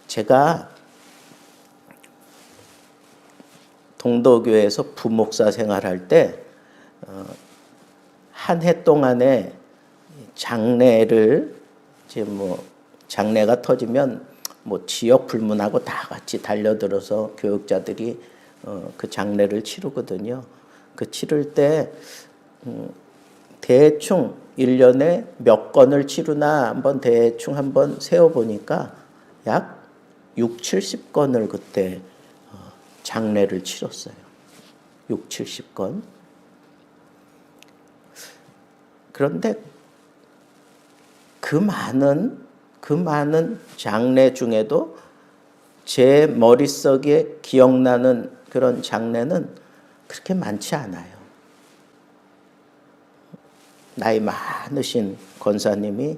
제가 동도교회에서 부목사 생활할 때 한 해 동안에 장례를 이제 장례가 터지면 지역 불문하고 다 같이 달려들어서 교육자들이 그 장례를 치르거든요. 그 치를 때 대충 1년에 몇 건을 치르나 대충 한번 세어보니까 약 60-70건을 그때 장례를 치렀어요. 60-70건. 그런데 그 많은 장례 중에도 제 머릿속에 기억나는 그런 장례는 그렇게 많지 않아요. 나이 많으신 권사님이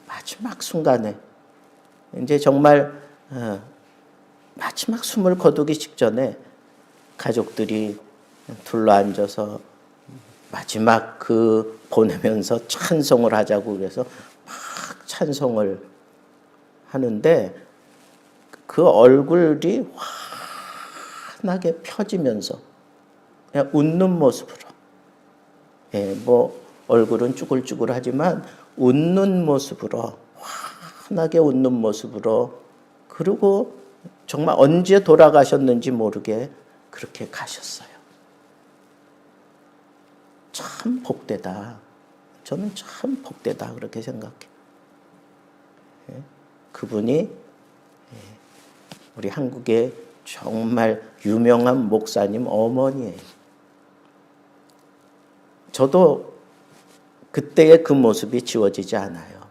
마지막 순간에 이제 정말 마지막 숨을 거두기 직전에 가족들이 둘러앉아서 마지막 보내면서 찬송을 하자고 그래서 막 찬송을 하는데 그 얼굴이 환하게 펴지면서 그냥 웃는 모습으로, 얼굴은 쭈글쭈글하지만 웃는 모습으로, 환하게 웃는 모습으로, 그리고 정말 언제 돌아가셨는지 모르게 그렇게 가셨어요. 참 복되다. 저는 참 복되다 그렇게 생각해요. 그분이 우리 한국의 정말 유명한 목사님 어머니예요. 저도 그때의 그 모습이 지워지지 않아요.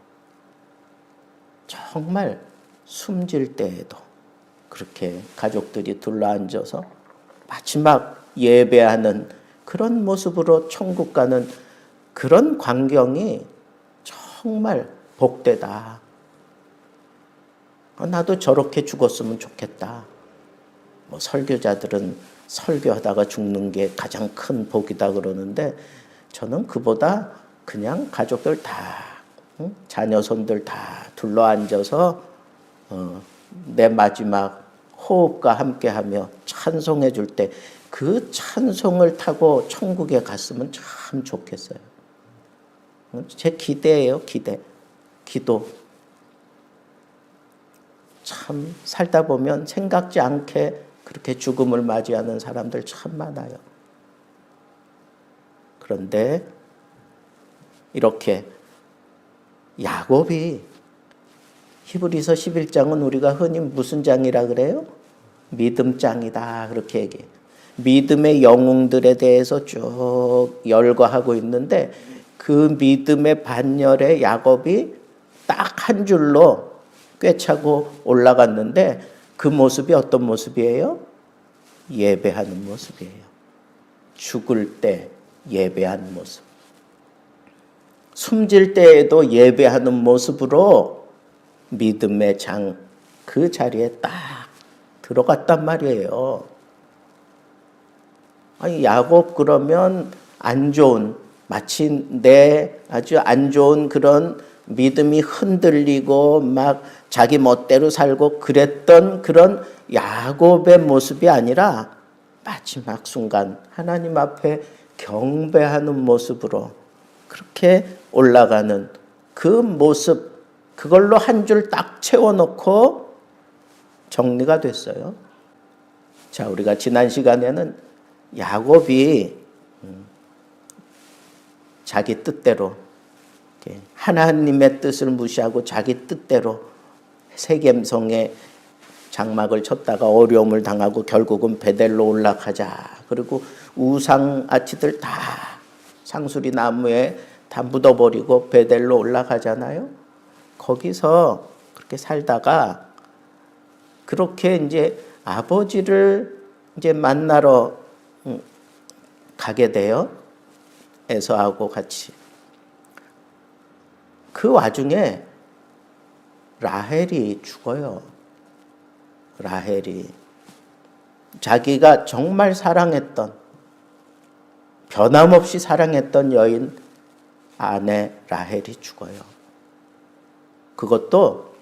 정말 숨질 때에도 그렇게 가족들이 둘러앉아서 마지막 예배하는 그런 모습으로 천국 가는 그런 광경이 정말 복되다. 나도 저렇게 죽었으면 좋겠다. 설교자들은 설교하다가 죽는 게 가장 큰 복이다 그러는데 저는 그보다 그냥 가족들 다, 자녀손들 다 둘러앉아서 내 마지막 호흡과 함께하며 찬송해 줄 때 그 찬송을 타고 천국에 갔으면 참 좋겠어요. 제 기대예요, 기도. 참 살다 보면 생각지 않게 그렇게 죽음을 맞이하는 사람들 참 많아요. 그런데 이렇게 야곱이 히브리서 11장은 우리가 흔히 무슨 장이라 그래요? 믿음장이다 그렇게 얘기해요. 믿음의 영웅들에 대해서 쭉 열거하고 있는데 그 믿음의 반열에 야곱이 딱 한 줄로 꿰차고 올라갔는데 그 모습이 어떤 모습이에요? 예배하는 모습이에요. 죽을 때 예배하는 모습. 숨질 때에도 예배하는 모습으로 믿음의 장, 그 자리에 딱 들어갔단 말이에요. 아니, 야곱 그러면 안 좋은, 마치 내 아주 안 좋은 그런 믿음이 흔들리고 막 자기 멋대로 살고 그랬던 그런 야곱의 모습이 아니라 마지막 순간 하나님 앞에 경배하는 모습으로 그렇게 올라가는 그 모습, 그걸로 한 줄 딱 채워놓고 정리가 됐어요. 자, 우리가 지난 시간에는 야곱이 자기 뜻대로 하나님의 뜻을 무시하고 자기 뜻대로 세겜성에 장막을 쳤다가 어려움을 당하고 결국은 베델로 올라가자. 그리고 우상 아치들 다 상수리 나무에 다 묻어버리고 베델로 올라가잖아요. 거기서 그렇게 살다가 그렇게 이제 아버지를 이제 만나러 가게 돼요. 에서하고 같이. 그 와중에 라헬이 죽어요. 라헬이 자기가 정말 사랑했던, 변함없이 사랑했던 여인 아내 라헬이 죽어요. 그것도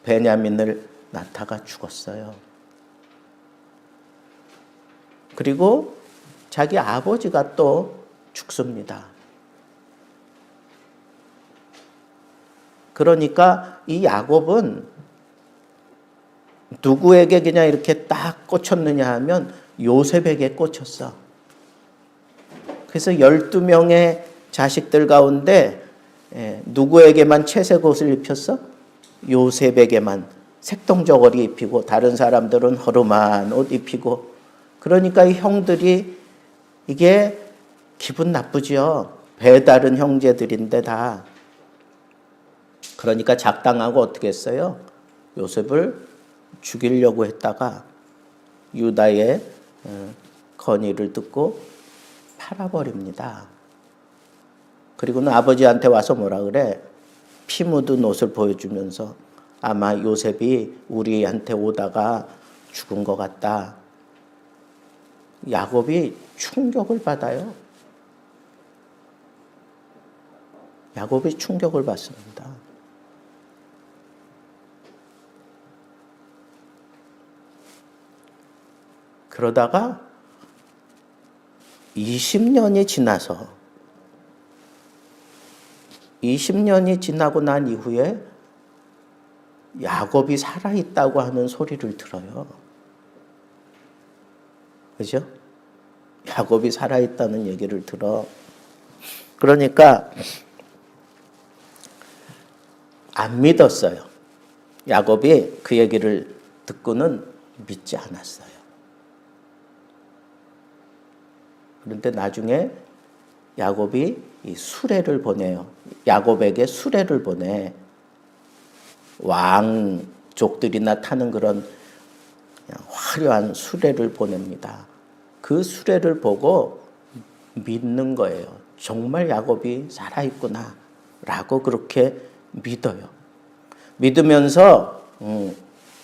베냐민을 낳다가 죽었어요. 그리고 자기 아버지가 또 죽습니다. 그러니까 이 야곱은 누구에게 그냥 이렇게 딱 꽂혔느냐 하면 요셉에게 꽂혔어. 그래서 12명의 자식들 가운데 누구에게만 채색 옷을 입혔어? 요셉에게만 색동저고리 입히고 다른 사람들은 허름한 옷 입히고. 그러니까 이 형들이 이게 기분 나쁘지요. 배다른 형제들인데 다. 그러니까 작당하고 어떻게 했어요? 요셉을 죽이려고 했다가 유다의 건의를 듣고 팔아버립니다. 그리고는 아버지한테 와서 뭐라 그래? 피 묻은 옷을 보여주면서 아마 요셉이 우리한테 오다가 죽은 것 같다. 야곱이 충격을 받아요. 야곱이 충격을 받습니다. 그러다가 20년이 지나고 난 이후에 야곱이 살아있다고 하는 소리를 들어요. 그죠? 야곱이 살아있다는 얘기를 들어. 그러니까 안 믿었어요. 야곱이 그 얘기를 듣고는 믿지 않았어요. 그런데 나중에 야곱이 이 수레를 보내요. 야곱에게 수레를 보내. 왕족들이나 타는 그런 화려한 수레를 보냅니다. 그 수레를 보고 믿는 거예요. 정말 야곱이 살아있구나 라고 그렇게 믿어요. 믿으면서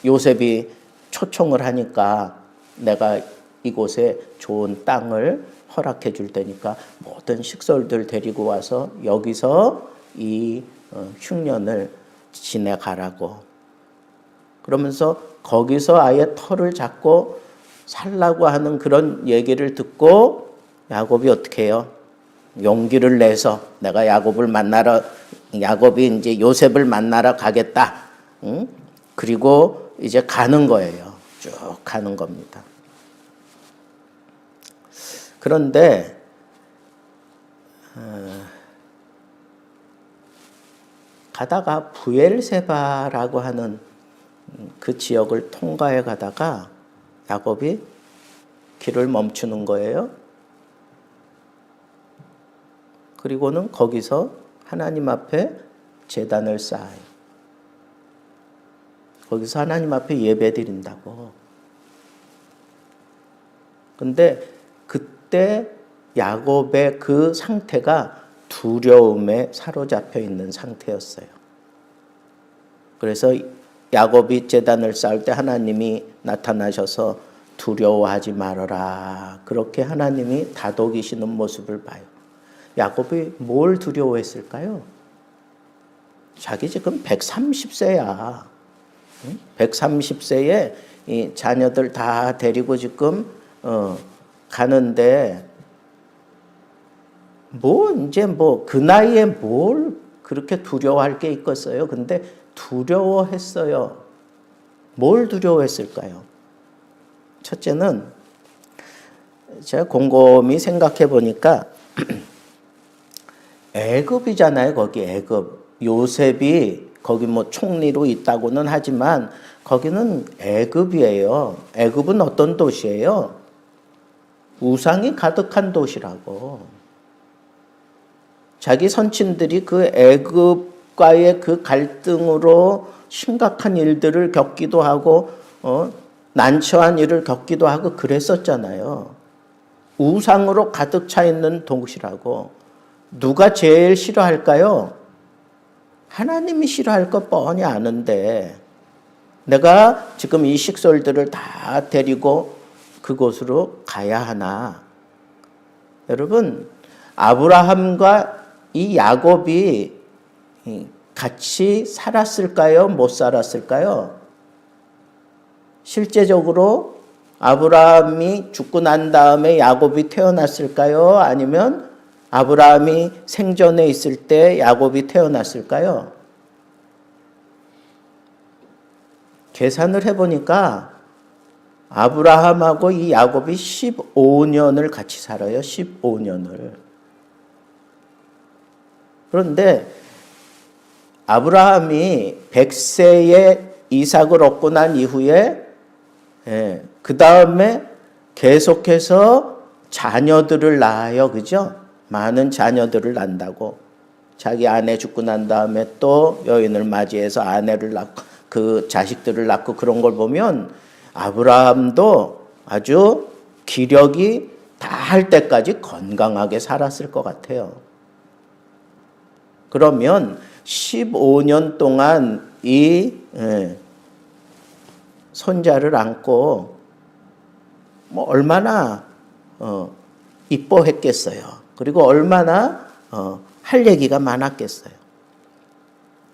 요셉이 초청을 하니까 내가 이곳에 좋은 땅을 허락해 줄 테니까 모든 식솔들 데리고 와서 여기서 이 흉년을 지내가라고. 그러면서 거기서 아예 터를 잡고 살라고 하는 그런 얘기를 듣고 야곱이 어떻게 해요? 용기를 내서 내가 야곱이 이제 요셉을 만나러 가겠다. 응? 그리고 이제 가는 거예요. 쭉 가는 겁니다. 그런데 가다가 부엘세바라고 하는 그 지역을 통과해 가다가 야곱이 길을 멈추는 거예요. 그리고는 거기서 하나님 앞에 제단을 쌓아요. 거기서 하나님 앞에 예배 드린다고. 근데 그때 야곱의 그 상태가 두려움에 사로잡혀 있는 상태였어요. 그래서 야곱이 제단을 쌓을 때 하나님이 나타나셔서 두려워하지 말아라. 그렇게 하나님이 다독이시는 모습을 봐요. 야곱이 뭘 두려워했을까요? 자기 지금 130세야. 130세에 이 자녀들 다 데리고 지금 가는데 그 나이에 뭘 그렇게 두려워할 게 있겠어요? 근데 두려워했어요. 뭘 두려워했을까요? 첫째는 제가 곰곰이 생각해 보니까 애굽이잖아요. 거기 애굽. 요셉이 거기 총리로 있다고는 하지만 거기는 애굽이에요. 애굽은 어떤 도시예요? 우상이 가득한 도시라고. 자기 선친들이 그 애굽과의 그 갈등으로 심각한 일들을 겪기도 하고 난처한 일을 겪기도 하고 그랬었잖아요. 우상으로 가득 차 있는 도시라고. 누가 제일 싫어할까요? 하나님이 싫어할 거 뻔히 아는데 내가 지금 이 식솔들을 다 데리고 그곳으로 가야 하나? 여러분, 아브라함과 이 야곱이 같이 살았을까요? 못 살았을까요? 실제적으로 아브라함이 죽고 난 다음에 야곱이 태어났을까요? 아니면 아브라함이 생전에 있을 때 야곱이 태어났을까요? 계산을 해보니까 아브라함하고 이 야곱이 15년을 같이 살아요. 15년을. 그런데 아브라함이 100세에 이삭을 얻고 난 이후에 그 다음에 계속해서 자녀들을 낳아요. 그죠? 많은 자녀들을 낳는다고. 자기 아내 죽고 난 다음에 또 여인을 맞이해서 아내를 낳고 그 자식들을 낳고 그런 걸 보면 아브라함도 아주 기력이 다할 때까지 건강하게 살았을 것 같아요. 그러면 15년 동안 이 손자를 안고 뭐 얼마나 이뻐했겠어요. 그리고 얼마나 할 얘기가 많았겠어요.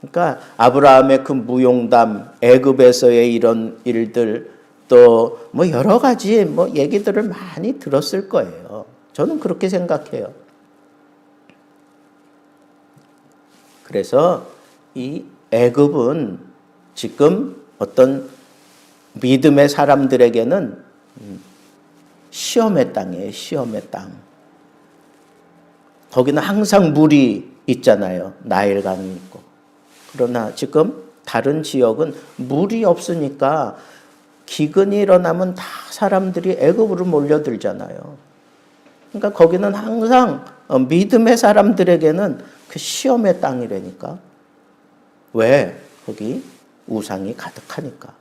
그러니까 아브라함의 그 무용담, 애굽에서의 이런 일들, 또 뭐 여러 가지 뭐 얘기들을 많이 들었을 거예요. 저는 그렇게 생각해요. 그래서 이 애굽은 지금 어떤 믿음의 사람들에게는 시험의 땅이에요. 시험의 땅. 거기는 항상 물이 있잖아요. 나일강이 있고. 그러나 지금 다른 지역은 물이 없으니까 기근이 일어나면 다 사람들이 애굽으로 몰려들잖아요. 그러니까 거기는 항상 믿음의 사람들에게는 그 시험의 땅이라니까. 왜? 거기 우상이 가득하니까.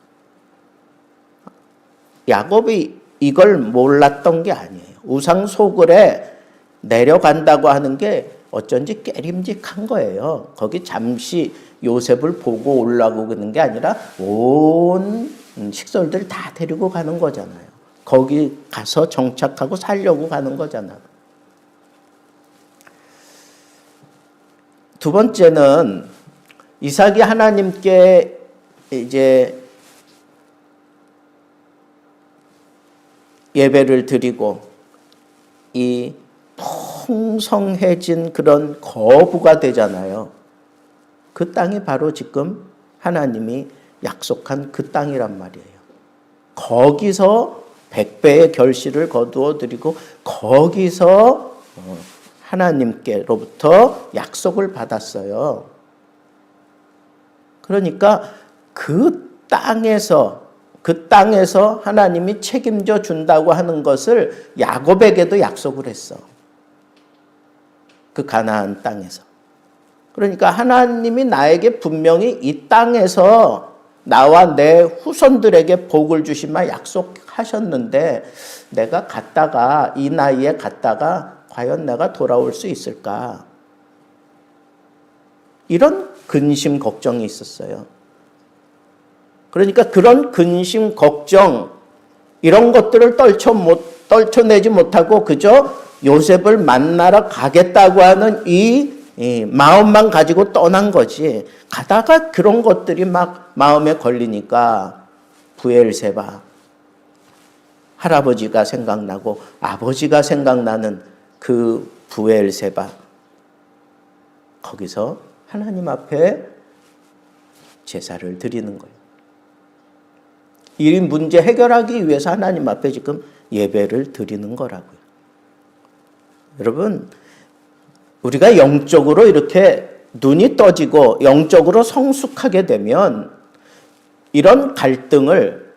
야곱이 이걸 몰랐던 게 아니에요. 우상 소굴에 내려간다고 하는 게 어쩐지 깨림직한 거예요. 거기 잠시 요셉을 보고 올라오고 그러는 게 아니라 온 식솔들 다 데리고 가는 거잖아요. 거기 가서 정착하고 살려고 가는 거잖아요. 두 번째는 이삭이 하나님께 이제 예배를 드리고 이 풍성해진 그런 거부가 되잖아요. 그 땅이 바로 지금 하나님이 약속한 그 땅이란 말이에요. 거기서 100배의 결실을 거두어 드리고 거기서 하나님께로부터 약속을 받았어요. 그러니까 그 땅에서 하나님이 책임져 준다고 하는 것을 야곱에게도 약속을 했어. 그 가나안 땅에서. 그러니까 하나님이 나에게 분명히 이 땅에서 나와 내 후손들에게 복을 주시마 약속하셨는데 내가 갔다가 이 나이에 갔다가 과연 내가 돌아올 수 있을까? 이런 근심 걱정이 있었어요. 그러니까 그런 근심 걱정 이런 것들을 떨쳐내지 못하고 그저 요셉을 만나러 가겠다고 하는 이 마음만 가지고 떠난 거지. 가다가 그런 것들이 막 마음에 걸리니까 브엘세바 할아버지가 생각나고 아버지가 생각나는 그 브엘세바 거기서 하나님 앞에 제사를 드리는 거예요. 이 문제 해결하기 위해서 하나님 앞에 지금 예배를 드리는 거라고요. 여러분, 우리가 영적으로 이렇게 눈이 떠지고 영적으로 성숙하게 되면 이런 갈등을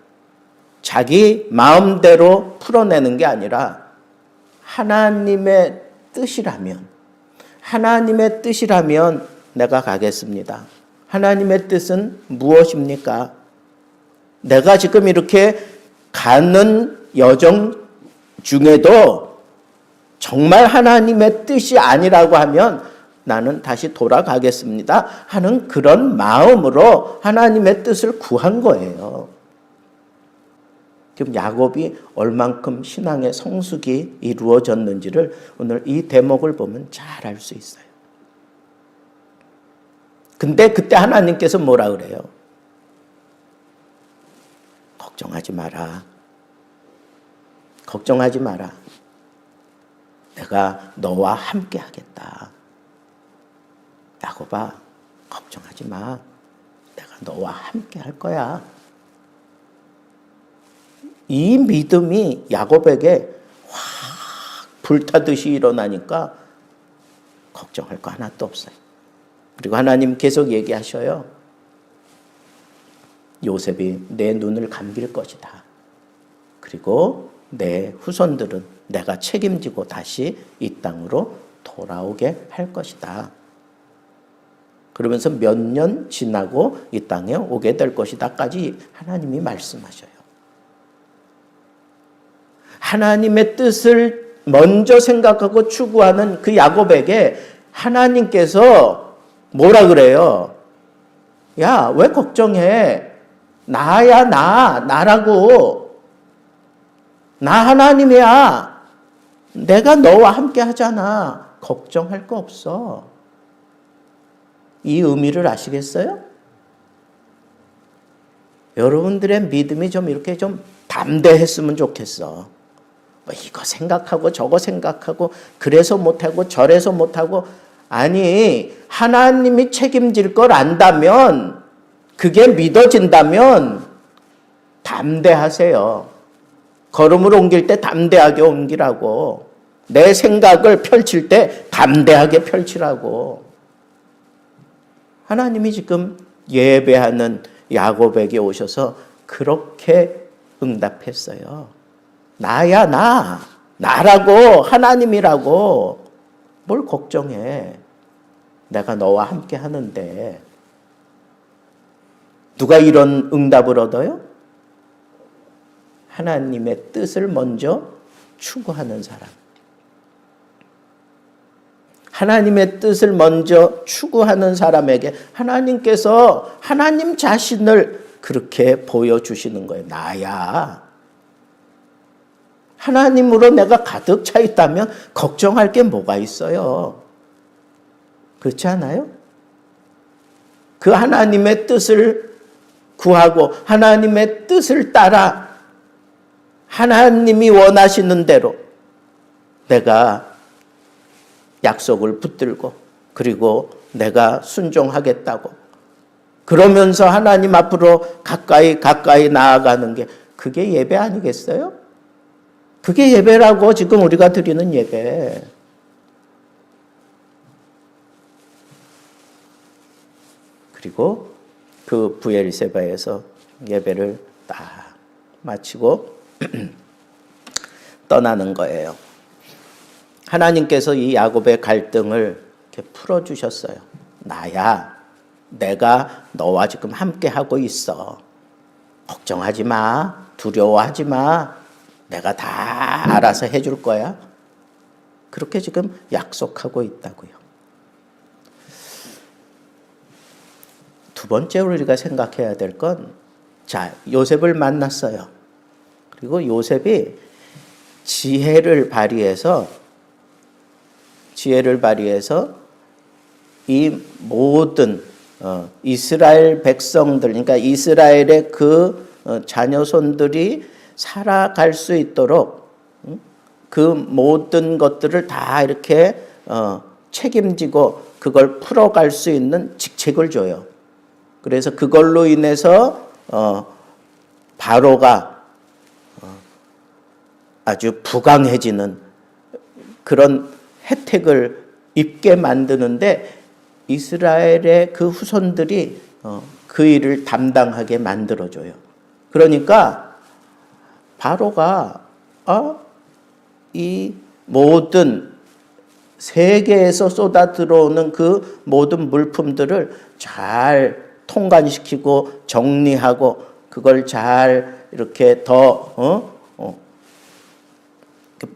자기 마음대로 풀어내는 게 아니라 하나님의 뜻이라면 내가 가겠습니다. 하나님의 뜻은 무엇입니까? 내가 지금 이렇게 가는 여정 중에도 정말 하나님의 뜻이 아니라고 하면 나는 다시 돌아가겠습니다 하는 그런 마음으로 하나님의 뜻을 구한 거예요. 지금 야곱이 얼만큼 신앙의 성숙이 이루어졌는지를 오늘 이 대목을 보면 잘 알 수 있어요. 근데 그때 하나님께서 뭐라 그래요? 걱정하지 마라. 걱정하지 마라. 내가 너와 함께 하겠다. 야곱아, 걱정하지 마. 내가 너와 함께 할 거야. 이 믿음이 야곱에게 확 불타듯이 일어나니까 걱정할 거 하나도 없어요. 그리고 하나님 계속 얘기하셔요. 요셉이 내 눈을 감길 것이다. 그리고 내 후손들은 내가 책임지고 다시 이 땅으로 돌아오게 할 것이다. 그러면서 몇 년 지나고 이 땅에 오게 될 것이다까지 하나님이 말씀하셔요. 하나님의 뜻을 먼저 생각하고 추구하는 그 야곱에게 하나님께서 뭐라 그래요? 야, 왜 걱정해? 나야, 나라고. 나 하나님이야. 내가 너와 함께 하잖아. 걱정할 거 없어. 이 의미를 아시겠어요? 여러분들의 믿음이 좀 이렇게 좀 담대했으면 좋겠어. 뭐 이거 생각하고 저거 생각하고 그래서 못하고 저래서 못하고, 아니 하나님이 책임질 걸 안다면, 그게 믿어진다면 담대하세요. 걸음을 옮길 때 담대하게 옮기라고. 내 생각을 펼칠 때 담대하게 펼치라고. 하나님이 지금 예배하는 야곱에게 오셔서 그렇게 응답했어요. 나야, 나라고, 하나님이라고. 뭘 걱정해. 내가 너와 함께 하는데. 누가 이런 응답을 얻어요? 하나님의 뜻을 먼저 추구하는 사람. 하나님의 뜻을 먼저 추구하는 사람에게 하나님께서 하나님 자신을 그렇게 보여주시는 거예요. 나야. 하나님으로 내가 가득 차 있다면 걱정할 게 뭐가 있어요? 그렇지 않아요? 그 하나님의 뜻을 구하고 하나님의 뜻을 따라 하나님이 원하시는 대로 내가 약속을 붙들고, 그리고 내가 순종하겠다고 그러면서 하나님 앞으로 가까이 나아가는 게, 그게 예배 아니겠어요? 그게 예배라고, 지금 우리가 드리는 예배. 그리고 그 브엘세바에서 예배를 딱 마치고 떠나는 거예요. 하나님께서 이 야곱의 갈등을 이렇게 풀어주셨어요. 나야, 내가 너와 지금 함께 하고 있어. 걱정하지 마. 두려워하지 마. 내가 다 알아서 해줄 거야. 그렇게 지금 약속하고 있다고요. 두 번째 우리가 생각해야 될 건, 자, 요셉을 만났어요. 그리고 요셉이 지혜를 발휘해서 이 모든 이스라엘 백성들, 그러니까 이스라엘의 그 자녀손들이 살아갈 수 있도록 그 모든 것들을 다 이렇게 책임지고 그걸 풀어갈 수 있는 직책을 줘요. 그래서 그걸로 인해서 바로가 아주 부강해지는 그런 혜택을 입게 만드는데, 이스라엘의 그 후손들이 그 일을 담당하게 만들어줘요. 그러니까 바로가 이 모든 세계에서 쏟아 들어오는 그 모든 물품들을 잘 통관시키고 정리하고 그걸 잘 이렇게 더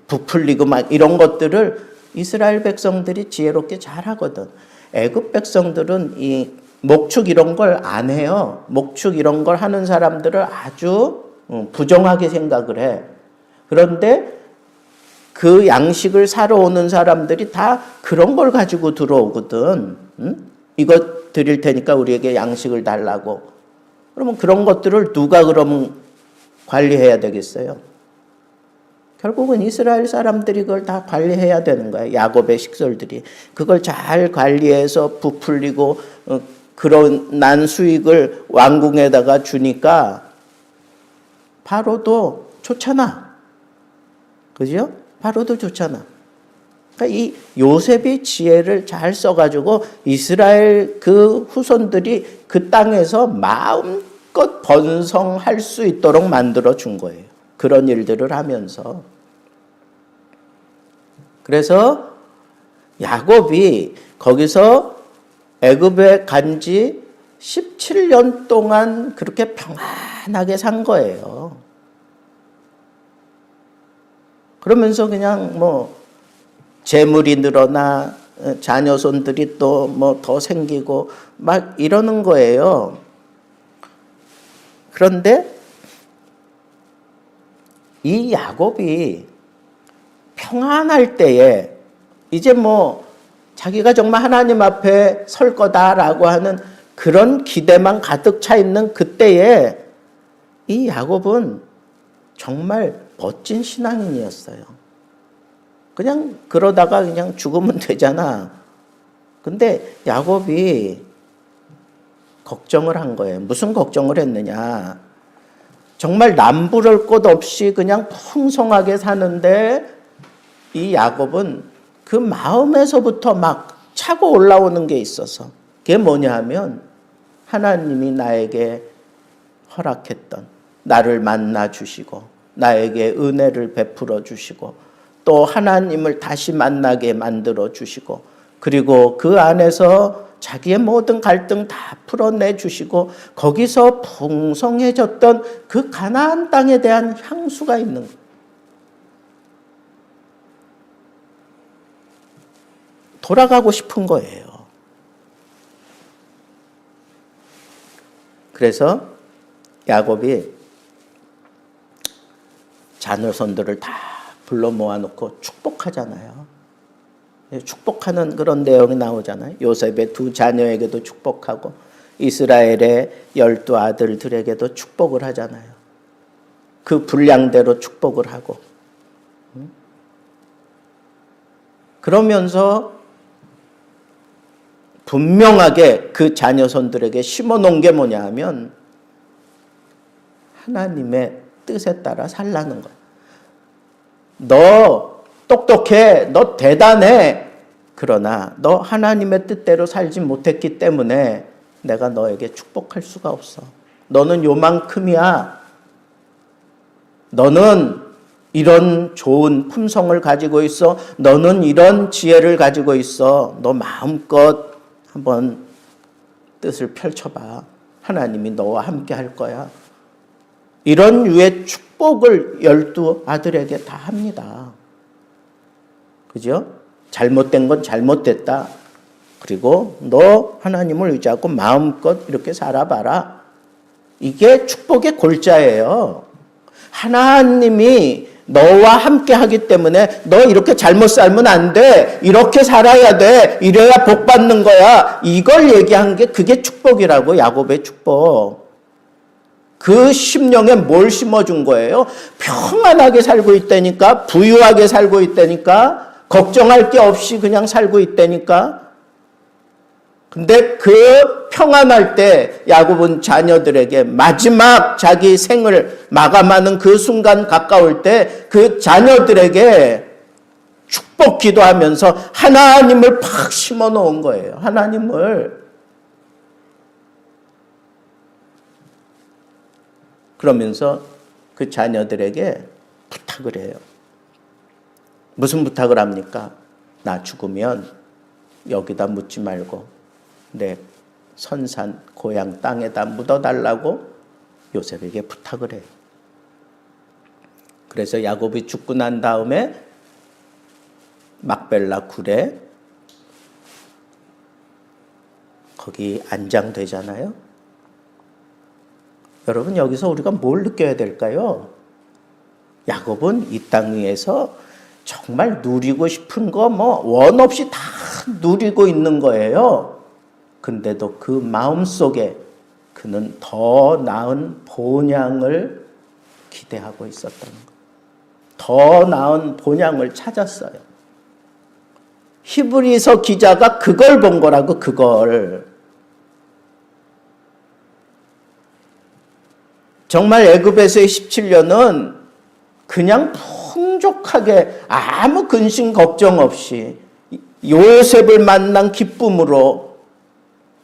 부풀리고 막 이런 것들을 이스라엘 백성들이 지혜롭게 잘하거든. 애굽 백성들은 이 목축 이런 걸 안 해요. 목축 이런 걸 하는 사람들을 아주 부정하게 생각을 해. 그런데 그 양식을 사러 오는 사람들이 다 그런 걸 가지고 들어오거든. 이거 드릴 테니까 우리에게 양식을 달라고. 그러면 그런 것들을 누가 그러면 관리해야 되겠어요? 결국은 이스라엘 사람들이 그걸 다 관리해야 되는 거예요. 야곱의 식솔들이. 그걸 잘 관리해서 부풀리고 그런 난 수익을 왕궁에다가 주니까 바로도 좋잖아. 그죠? 바로도 좋잖아. 그러니까 이 요셉이 지혜를 잘 써가지고 이스라엘 그 후손들이 그 땅에서 마음껏 번성할 수 있도록 만들어 준 거예요. 그런 일들을 하면서. 그래서 야곱이 거기서 애굽에 간 지 17년 동안 그렇게 평안하게 산 거예요. 그러면서 그냥 뭐 재물이 늘어나 자녀손들이 또 뭐 더 생기고 막 이러는 거예요. 그런데 이 야곱이 평안할 때에 이제 뭐 자기가 정말 하나님 앞에 설 거다라고 하는 그런 기대만 가득 차 있는 그때에 이 야곱은 정말 멋진 신앙인이었어요. 그냥 그러다가 그냥 죽으면 되잖아. 근데 야곱이 걱정을 한 거예요. 무슨 걱정을 했느냐. 정말 남부를 것 없이 그냥 풍성하게 사는데 이 야곱은 그 마음에서부터 막 차고 올라오는 게 있어서 그게 뭐냐 하면 하나님이 나에게 허락했던 나를 만나 주시고 나에게 은혜를 베풀어 주시고 또 하나님을 다시 만나게 만들어 주시고 그리고 그 안에서 자기의 모든 갈등 다 풀어내 주시고 거기서 풍성해졌던 그 가나안 땅에 대한 향수가 있는 거예요. 돌아가고 싶은 거예요. 그래서 야곱이 자녀손들을 다 불러 모아놓고 축복하잖아요. 축복하는 그런 내용이 나오잖아요. 요셉의 두 자녀에게도 축복하고 이스라엘의 12 아들들에게도 축복을 하잖아요. 그 분량대로 축복을 하고 그러면서 분명하게 그 자녀손들에게 심어놓은 게 뭐냐 하면 하나님의 뜻에 따라 살라는 거야. 너 똑똑해, 너 대단해. 그러나 너 하나님의 뜻대로 살지 못했기 때문에 내가 너에게 축복할 수가 없어. 너는 요만큼이야. 너는 이런 좋은 품성을 가지고 있어. 너는 이런 지혜를 가지고 있어. 너 마음껏 한번 뜻을 펼쳐봐. 하나님이 너와 함께 할 거야. 이런 유의 축복을 12 아들에게 다 합니다. 그죠? 잘못된 건 잘못됐다. 그리고 너 하나님을 의지하고 마음껏 이렇게 살아봐라. 이게 축복의 골자예요. 하나님이 너와 함께 하기 때문에 너 이렇게 잘못 살면 안 돼. 이렇게 살아야 돼. 이래야 복 받는 거야. 이걸 얘기한 게 그게 축복이라고. 야곱의 축복. 그 심령에 뭘 심어준 거예요? 평안하게 살고 있다니까. 부유하게 살고 있다니까. 걱정할 게 없이 그냥 살고 있다니까. 근데 그 평안할 때 야곱은 자녀들에게 마지막 자기 생을 마감하는 그 순간 가까울 때 그 자녀들에게 축복 기도하면서 하나님을 팍 심어 놓은 거예요. 하나님을. 그러면서 그 자녀들에게 부탁을 해요. 무슨 부탁을 합니까? 나 죽으면 여기다 묻지 말고 내 선산 고향 땅에다 묻어달라고 요셉에게 부탁을 해요. 그래서 야곱이 죽고 난 다음에 막벨라 굴에 거기 안장되잖아요. 여러분 여기서 우리가 뭘 느껴야 될까요? 야곱은 이 땅 위에서 정말 누리고 싶은 거 원 없이 다 누리고 있는 거예요. 근데도 그 마음속에 그는 더 나은 본향을 기대하고 있었던 거예요. 더 나은 본향을 찾았어요. 히브리서 기자가 그걸 본 거라고, 그걸. 정말 애굽에서의 17년은 그냥 풍족하게 아무 근심 걱정 없이 요셉을 만난 기쁨으로,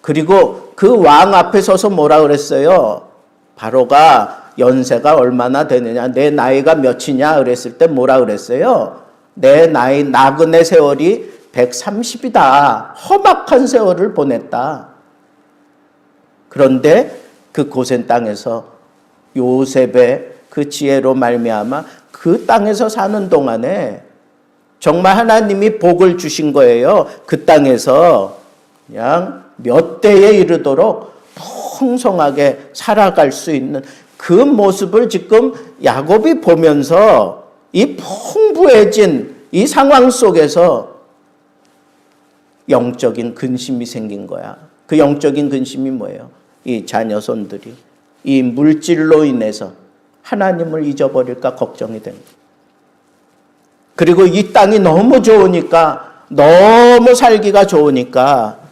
그리고 그 왕 앞에 서서 뭐라 그랬어요? 바로가 연세가 얼마나 되느냐, 내 나이가 몇이냐 그랬을 때 뭐라 그랬어요? 내 나이 나그네 세월이 130이다. 험악한 세월을 보냈다. 그런데 그 고센 땅에서 요셉의 그 지혜로 말미암아 그 땅에서 사는 동안에 정말 하나님이 복을 주신 거예요. 그 땅에서 그냥 몇 대에 이르도록 풍성하게 살아갈 수 있는 그 모습을 지금 야곱이 보면서 이 풍부해진 이 상황 속에서 영적인 근심이 생긴 거야. 그 영적인 근심이 뭐예요? 이 자녀손들이 이 물질로 인해서 하나님을 잊어버릴까 걱정이 된 거예요. 그리고 이 땅이 너무 좋으니까, 너무 살기가 좋으니까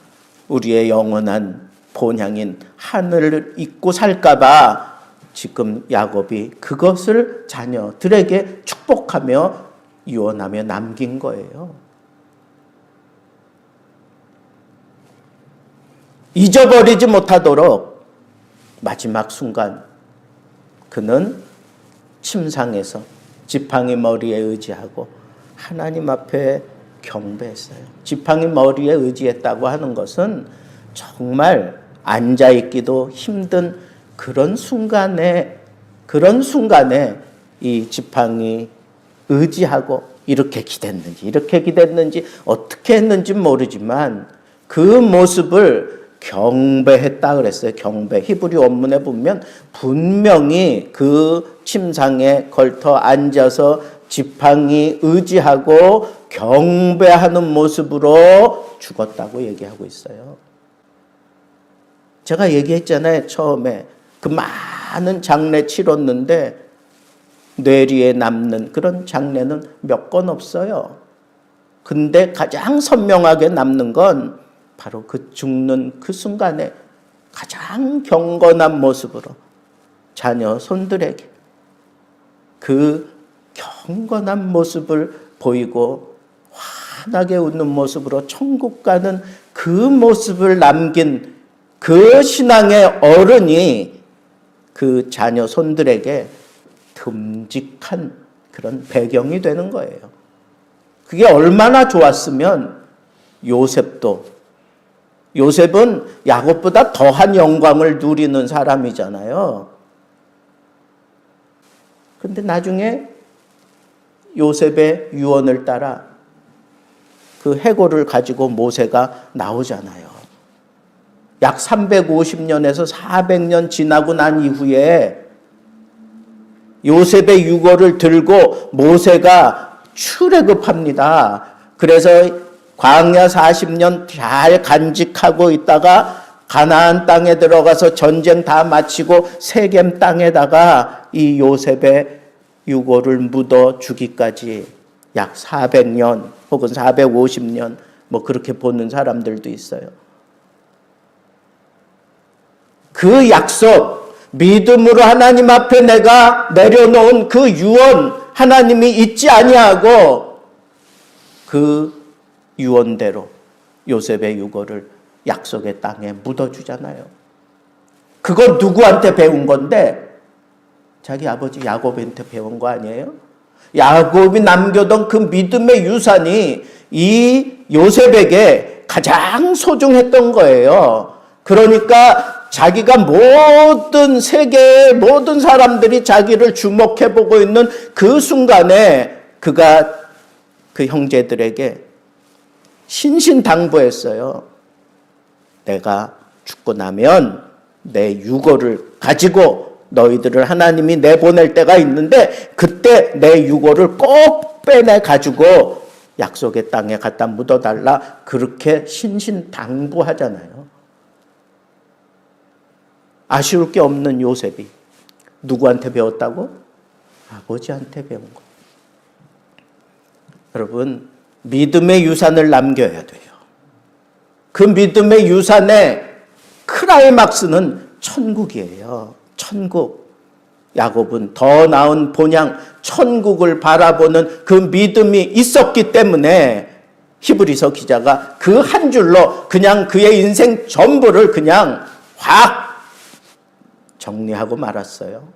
우리의 영원한 본향인 하늘을 잊고 살까봐 지금 야곱이 그것을 자녀들에게 축복하며 유언하며 남긴 거예요. 잊어버리지 못하도록 마지막 순간 그는 침상에서 지팡이 머리에 의지하고 하나님 앞에 경배했어요. 지팡이 머리에 의지했다고 하는 것은 정말 앉아있기도 힘든 그런 순간에 이 지팡이 의지하고 이렇게 기댔는지 어떻게 했는지 모르지만 그 모습을 경배했다 그랬어요. 경배. 히브리 원문에 보면 분명히 그 침상에 걸터 앉아서 지팡이 의지하고 경배하는 모습으로 죽었다고 얘기하고 있어요. 제가 얘기했잖아요. 처음에 그 많은 장례 치렀는데 뇌리에 남는 그런 장례는 몇 건 없어요. 근데 가장 선명하게 남는 건 바로 그 죽는 그 순간에 가장 경건한 모습으로 자녀 손들에게 그 경건한 모습을 보이고 환하게 웃는 모습으로 천국 가는 그 모습을 남긴 그 신앙의 어른이 그 자녀 손들에게 듬직한 그런 배경이 되는 거예요. 그게 얼마나 좋았으면 요셉은 야곱보다 더한 영광을 누리는 사람이잖아요. 근데 나중에 요셉의 유언을 따라 그 해골을 가지고 모세가 나오잖아요. 약 350년에서 400년 지나고 난 이후에 요셉의 유골을 들고 모세가 출애굽합니다. 그래서 광야 40년 잘 간직하고 있다가 가나안 땅에 들어가서 전쟁 다 마치고 세겜 땅에다가 이 요셉의 유골을 묻어 주기까지 약 400년 혹은 450년 뭐 그렇게 보는 사람들도 있어요. 그 약속, 믿음으로 하나님 앞에 내가 내려놓은 그 유언 하나님이 잊지 아니하고 그 유언대로 요셉의 유골을 약속의 땅에 묻어주잖아요. 그건 누구한테 배운 건데? 자기 아버지 야곱한테 배운 거 아니에요? 야곱이 남겨둔 그 믿음의 유산이 이 요셉에게 가장 소중했던 거예요. 그러니까 자기가 모든 세계의 모든 사람들이 자기를 주목해보고 있는 그 순간에 그가 그 형제들에게 신신당부했어요. 내가 죽고 나면 내 유골을 가지고 너희들을 하나님이 내보낼 때가 있는데 그때 내 유골을 꼭 빼내가지고 약속의 땅에 갖다 묻어달라. 그렇게 신신당부하잖아요. 아쉬울 게 없는 요셉이 누구한테 배웠다고? 아버지한테 배운 거. 여러분, 믿음의 유산을 남겨야 돼요. 그 믿음의 유산의 클라이막스는 천국이에요. 천국. 야곱은 더 나은 본향, 천국을 바라보는 그 믿음이 있었기 때문에 히브리서 기자가 그 한 줄로 그냥 그의 인생 전부를 그냥 확 정리하고 말았어요.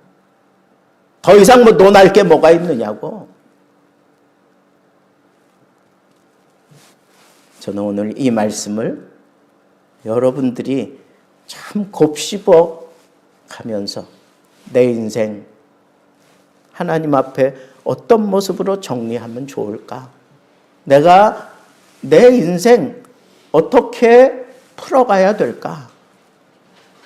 더 이상 뭐 논할 게 뭐가 있느냐고. 저는 오늘 이 말씀을 여러분들이 참 곱씹어 가면서 내 인생 하나님 앞에 어떤 모습으로 정리하면 좋을까? 내가 내 인생 어떻게 풀어가야 될까?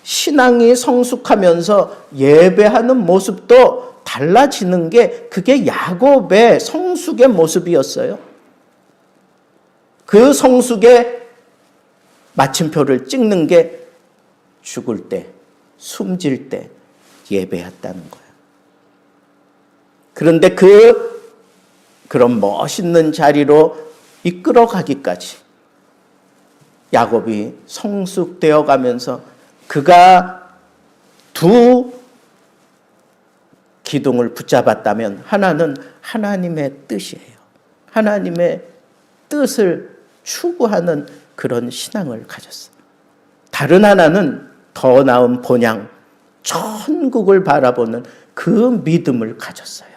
신앙이 성숙하면서 예배하는 모습도 달라지는 게 그게 야곱의 성숙의 모습이었어요. 그 성숙의 마침표를 찍는 게 죽을 때, 숨질 때 예배했다는 거예요. 그런데 그런 멋있는 자리로 이끌어가기까지 야곱이 성숙되어 가면서 그가 두 기둥을 붙잡았다면 하나는 하나님의 뜻이에요. 하나님의 뜻을 추구하는 그런 신앙을 가졌어요. 다른 하나는 더 나은 본향, 천국을 바라보는 그 믿음을 가졌어요.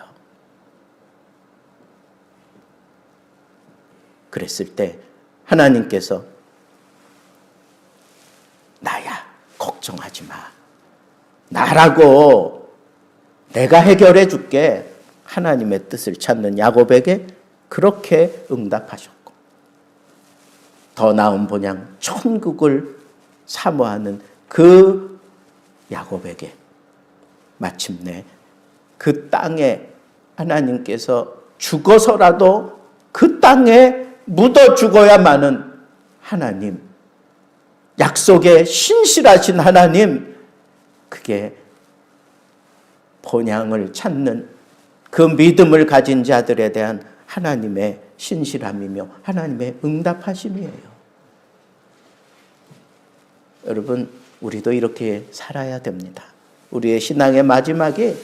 그랬을 때 하나님께서 나야, 걱정하지 마. 나라고 내가 해결해 줄게. 하나님의 뜻을 찾는 야곱에게 그렇게 응답하셨고, 더 나은 본향, 천국을 사모하는 그 야곱에게 마침내 그 땅에 하나님께서 죽어서라도 그 땅에 묻어 죽어야만은 하나님, 약속에 신실하신 하나님, 그게 본향을 찾는 그 믿음을 가진 자들에 대한 하나님의 신실함이며 하나님의 응답하심이에요. 여러분, 우리도 이렇게 살아야 됩니다. 우리의 신앙의 마지막에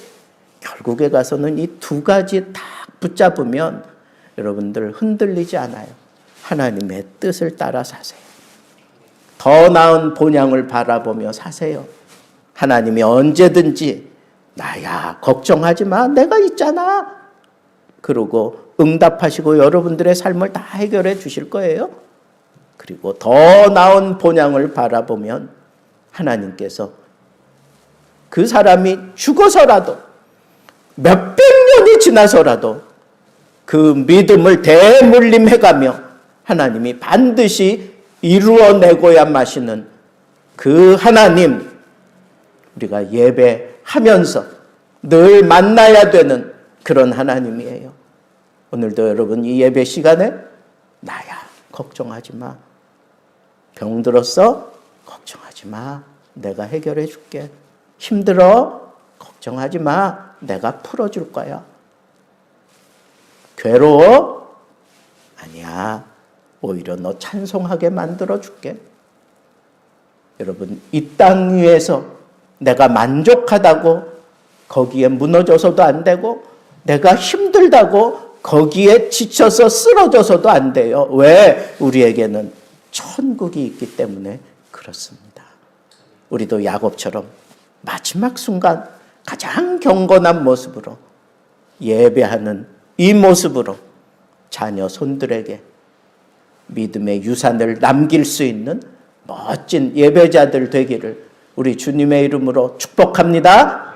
결국에 가서는 이 두 가지 딱 붙잡으면 여러분들 흔들리지 않아요. 하나님의 뜻을 따라 사세요. 더 나은 본향을 바라보며 사세요. 하나님이 언제든지 나야, 걱정하지 마, 내가 있잖아, 그러고 응답하시고 여러분들의 삶을 다 해결해 주실 거예요. 그리고 더 나은 본향을 바라보면 하나님께서 그 사람이 죽어서라도 몇백 년이 지나서라도 그 믿음을 대물림해가며 하나님이 반드시 이루어내고야 마시는 그 하나님, 우리가 예배하면서 늘 만나야 되는 그런 하나님이에요. 오늘도 여러분 이 예배 시간에 나야, 걱정하지 마. 병들었어? 걱정하지 마. 내가 해결해 줄게. 힘들어? 걱정하지 마. 내가 풀어줄 거야. 괴로워? 아니야. 오히려 너 찬송하게 만들어 줄게. 여러분, 이 땅 위에서 내가 만족하다고 거기에 무너져서도 안 되고, 내가 힘들다고 거기에 지쳐서 쓰러져서도 안 돼요. 왜? 우리에게는 천국이 있기 때문에 그렇습니다. 우리도 야곱처럼 마지막 순간 가장 경건한 모습으로 예배하는 이 모습으로 자녀 손들에게 믿음의 유산을 남길 수 있는 멋진 예배자들 되기를 우리 주님의 이름으로 축복합니다.